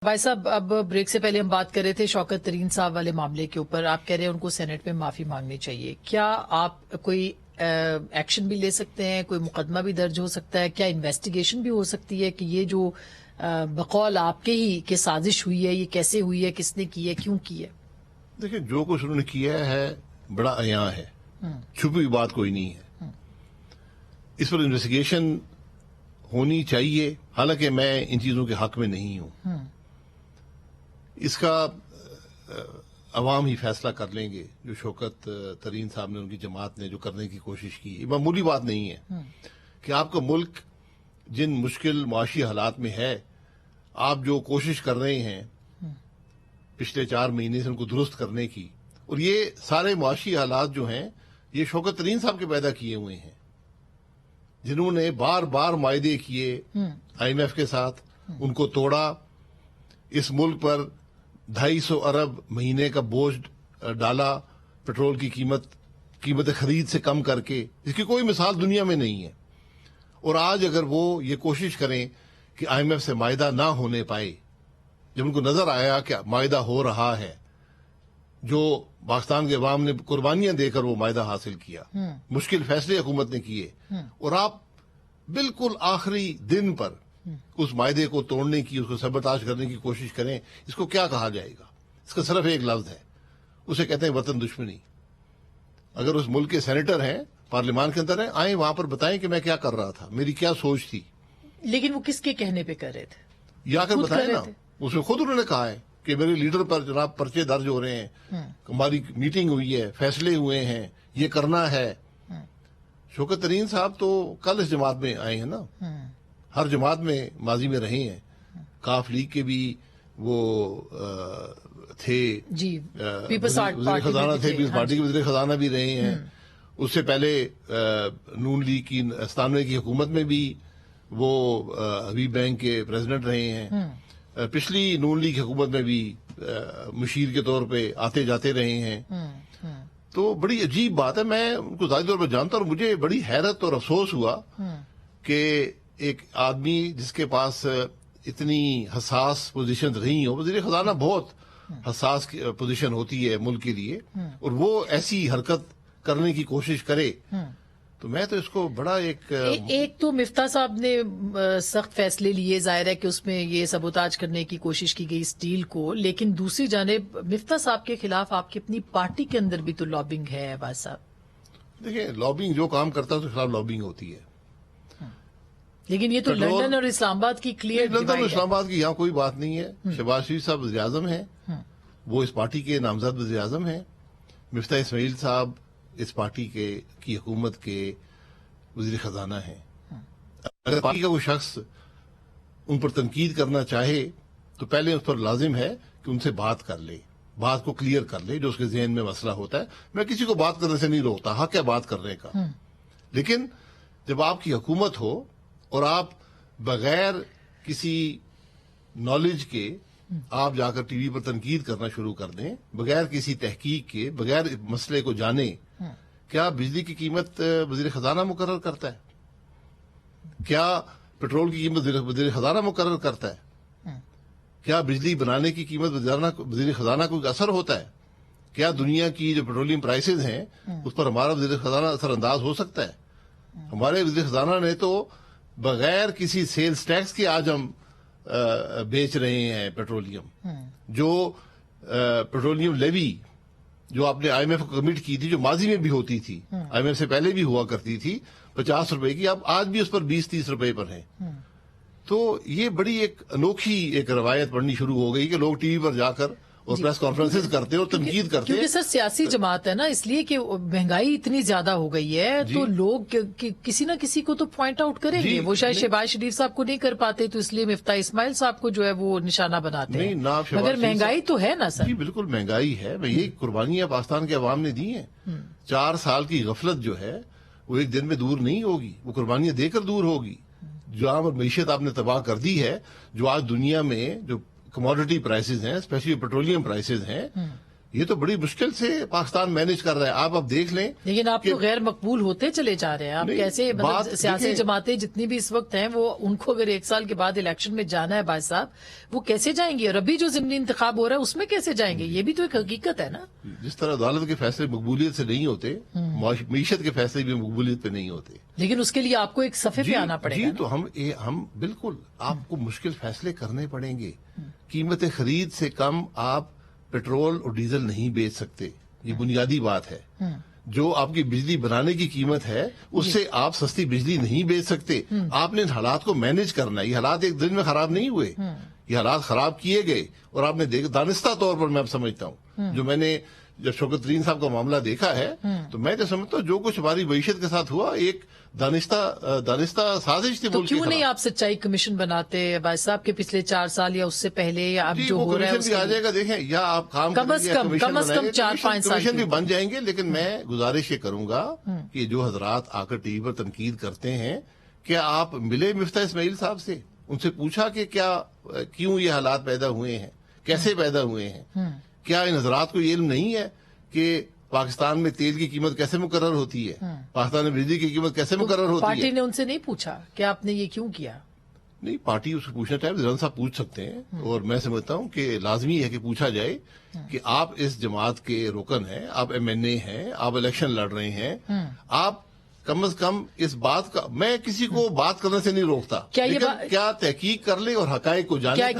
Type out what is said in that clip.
भाई साहब, अब ब्रेक से पहले हम बात कर रहे थे शौकत तरीन साहब वाले मामले के ऊपर। आप कह रहे हैं उनको सेनेट में माफी मांगनी चाहिए। क्या आप कोई एक्शन भी ले सकते हैं? कोई मुकदमा भी दर्ज हो सकता है? क्या इन्वेस्टिगेशन भी हो सकती है कि ये जो बकौल आपके ही कि साजिश हुई है, ये कैसे हुई है, किसने की है, क्यों की है? देखिए, जो कुछ उन्होंने किया है बड़ा अयां है, छुपी हुई बात कोई नहीं है। इस पर इन्वेस्टिगेशन होनी चाहिए, हालांकि मैं इन चीजों के हक में नहीं हूं। इसका अवाम ही फैसला कर लेंगे। जो शौकत तरीन साहब ने, उनकी जमात ने जो करने की कोशिश की, ये मामूली बात नहीं है कि आपका मुल्क जिन मुश्किल मुआशी हालात में है, आप जो कोशिश कर रहे हैं पिछले 4 महीने से उनको दुरुस्त करने की, और ये सारे मुआशी हालात जो हैं ये शौकत तरीन साहब के पैदा किए हुए हैं, जिन्होंने बार बार मायदे किए IMF के साथ, उनको तोड़ा, इस मुल्क पर 250 अरब महीने का बोझ डाला पेट्रोल की कीमत खरीद से कम करके। इसकी कोई मिसाल दुनिया में नहीं है। और आज अगर वो ये कोशिश करें कि IMF से मायदा ना होने पाए, जब उनको नजर आया कि मायदा हो रहा है, जो पाकिस्तान के अवाम ने कुर्बानियां देकर वो मायदा हासिल किया, मुश्किल फैसले हुकूमत ने किए, और आप बिल्कुल आखिरी दिन पर उस मायदे को तोड़ने की, उसको सबताज करने की कोशिश करें, इसको क्या कहा जाएगा? इसका सिर्फ एक लफ्ज है, उसे कहते हैं वतन दुश्मनी। अगर उस मुल्क के सेनेटर हैं, पार्लियामान के अंदर हैं, आए वहां पर बताएं कि मैं क्या कर रहा था, मेरी क्या सोच थी। लेकिन वो किसके कहने पे कर रहे थे? या कर बताएं ना। उसमें खुद उन्होंने कहा है कि मेरे लीडर पर जनाब पर्चे दर्ज हो रहे हैं, हमारी मीटिंग हुई है, फैसले हुए हैं, ये करना है। शौकत तरीन साहब तो कल इस जमात में आए हैं ना, हर जमात में माजी में रहे हैं। काफ लीग के भी वो थे जी, वज़ीर खजाना थे, पीपल्स पार्टी के वज़ीर खजाना भी रहे हैं। उससे पहले नून लीग की 97 की हुकूमत में भी वो हबीब बैंक के प्रेसिडेंट रहे हैं। पिछली नून लीग हुकूमत में भी मुशीर के तौर पे आते जाते रहे हैं। तो बड़ी अजीब बात है, मैं उनको ज़ाहिर तौर पर जानता हूँ, और मुझे बड़ी हैरत और अफसोस हुआ कि एक आदमी जिसके पास इतनी हसास पोजीशन रही हो, वज़ीर खजाना बहुत हसास पोजीशन होती है मुल्क के लिए, और वो ऐसी हरकत करने की कोशिश करे, तो मैं तो इसको बड़ा एक तो मिफ्ता साहब ने सख्त फैसले लिए, जाहिर है कि उसमें ये सबोताज करने की कोशिश की गई स्टील को, लेकिन दूसरी जानिब मिफ्ता साहब के खिलाफ आपकी अपनी पार्टी के अंदर भी तो लॉबिंग है अब्बास साहब। देखिए, लॉबिंग जो काम करता है उसके खिलाफ लॉबिंग होती है, लेकिन ये तो लंदन और इस्लामाबाद की क्लियर लंदन और इस्लामाबाद की यहाँ कोई बात नहीं है। शहबाज शरीफ साहब वज़ीर आज़म हैं, वो इस पार्टी के नामजद वज़ीर आज़म हैं। मिफ्ता इस्माइल साहब इस पार्टी की हुकूमत के वज़ीर खजाना हैं। अगर पार्टी का कोई शख्स उन पर तनकीद करना चाहे तो पहले उस पर लाजिम है कि उनसे बात कर ले, बात को क्लियर कर ले, जो उसके ज़हन में मसला होता है। मैं किसी को बात करने से नहीं रोकता, हक है बात करने का, लेकिन जब आपकी हुकूमत हो और आप बगैर किसी नॉलेज के आप जाकर टीवी पर तनकीद करना शुरू कर दें, बगैर किसी तहकीक के, बगैर मसले को जाने, क्या बिजली की कीमत वज़ीर खजाना मुकर्रर करता है? क्या पेट्रोल की कीमत वज़ीर खजाना मुकर्रर करता है? क्या बिजली बनाने की कीमत वज़ीर खजाना को असर होता है? क्या दुनिया की जो पेट्रोलियम प्राइसेस हैं उस पर हमारा वज़ीर खजाना असरअंदाज हो सकता है? हमारे वज़ीर खजाना ने तो बगैर किसी सेल्स टैक्स के आज हम बेच रहे हैं पेट्रोलियम। जो पेट्रोलियम लेवी जो आपने IMF को कमिट की थी, जो माजी में भी होती थी, IMF से पहले भी हुआ करती थी 50 रुपए की, अब आज भी उस पर 20-30 रुपए पर है। तो ये बड़ी एक अनोखी एक रवायत पढ़नी शुरू हो गई कि लोग टीवी पर जाकर और प्रेस कॉन्फ्रेंसेस करते हैं और तनकीद करते हैं। क्योंकि सर सियासी जमात है ना, इसलिए कि महंगाई इतनी ज्यादा हो गई है, तो लोग किसी ना किसी को तो पॉइंट आउट करेंगे। वो शायद शहबाज शरीफ साहब को नहीं कर पाते, तो इसलिए मिफ्ता इस्माइल साहब को जो है वो निशाना बनाते हैं। मगर महंगाई तो है ना सर? जी बिल्कुल महंगाई है। यही कुर्बानियां पाकिस्तान के अवाम ने दी हैं। 4 साल की गफलत जो है वो एक दिन में दूर नहीं होगी, वो कुर्बानियां देकर दूर होगी। जहां पर मीशत आपने तबाह कर दी है, जो आज दुनिया में जो कमोडिटी प्राइसेस हैं, स्पेशली पेट्रोलियम प्राइसेस हैं, یہ تو بڑی مشکل سے پاکستان مینج کر رہا ہے. آپ اب دیکھ لیں. لیکن آپ تو غیر مقبول ہوتے چلے جا رہے ہیں. آپ نہیں، کیسے بات سیاسی دیکھیں، جماعتیں جتنی بھی اس وقت ہیں وہ ان کو اگر 1 سال کے بعد الیکشن میں جانا ہے بھائی صاحب وہ کیسے جائیں گے؟ اور ابھی جو ضمنی انتخاب ہو رہا ہے اس میں کیسے جائیں گے؟ یہ بھی تو ایک حقیقت ہے نا. جس طرح عدالت کے فیصلے مقبولیت سے نہیں ہوتے، معیشت کے فیصلے بھی مقبولیت پہ نہیں ہوتے. لیکن اس کے لیے آپ کو ایک صفحے پہ آنا پڑے گا. جی تو ہم بالکل آپ کو مشکل فیصلے کرنے پڑیں گے. قیمت خرید سے کم آپ پیٹرول اور ڈیزل نہیں بیچ سکتے. یہ بنیادی بات ہے. جو آپ کی بجلی بنانے کی قیمت ہے اس سے آپ سستی بجلی نہیں بیچ سکتے. آپ نے ان حالات کو مینج کرنا ہے. یہ حالات ایک دن میں خراب نہیں ہوئے. یہ حالات خراب کیے گئے اور آپ نے دیکھا دانستہ طور پر. میں اب سمجھتا ہوں جو میں نے جب شوکت ترین صاحب کا معاملہ دیکھا ہے تو میں تو سمجھتا ہوں جو کچھ ہماری معیشت کے ساتھ ہوا ایک دانستہ سازش تھی. تو کیوں نہیں آپ سچائی کمیشن بناتے بھائی صاحب کے پچھلے 4 سال یا اس سے پہلے یا اب جو ہو رہا ہے بھی آ جائے گا. دیکھیں یا آپ کام کم از کم 4-5 سال کمیشن بھی بن جائیں گے. لیکن میں گزارش یہ کروں گا کہ جو حضرات آ کر ٹی وی پر تنقید کرتے ہیں کیا آپ ملے مفتاح اسماعیل صاحب سے؟ ان سے پوچھا کہ کیوں یہ حالات پیدا ہوئے ہیں، کیسے پیدا ہوئے ہیں؟ کیا ان حضرات کو یہ علم نہیں ہے کہ پاکستان میں تیل کی قیمت کیسے مقرر ہوتی ہے، پاکستان میں بجلی کی قیمت کیسے مقرر ہوتی ہے؟ پارٹی نے ان سے نہیں پوچھا کہ آپ نے یہ کیوں کیا؟ نہیں، پارٹی اس کو پوچھنا چاہے زران صاحب پوچھ سکتے ہیں. اور میں سمجھتا ہوں کہ لازمی ہے کہ پوچھا جائے کہ آپ اس جماعت کے رکن ہیں، آپ MNA ہیں، آپ الیکشن لڑ رہے ہیں، آپ کم از کم اس بات کا، میں کسی کو بات کرنے سے نہیں روکتا، لیکن کیا تحقیق کر لے اور حقائق کو جانے.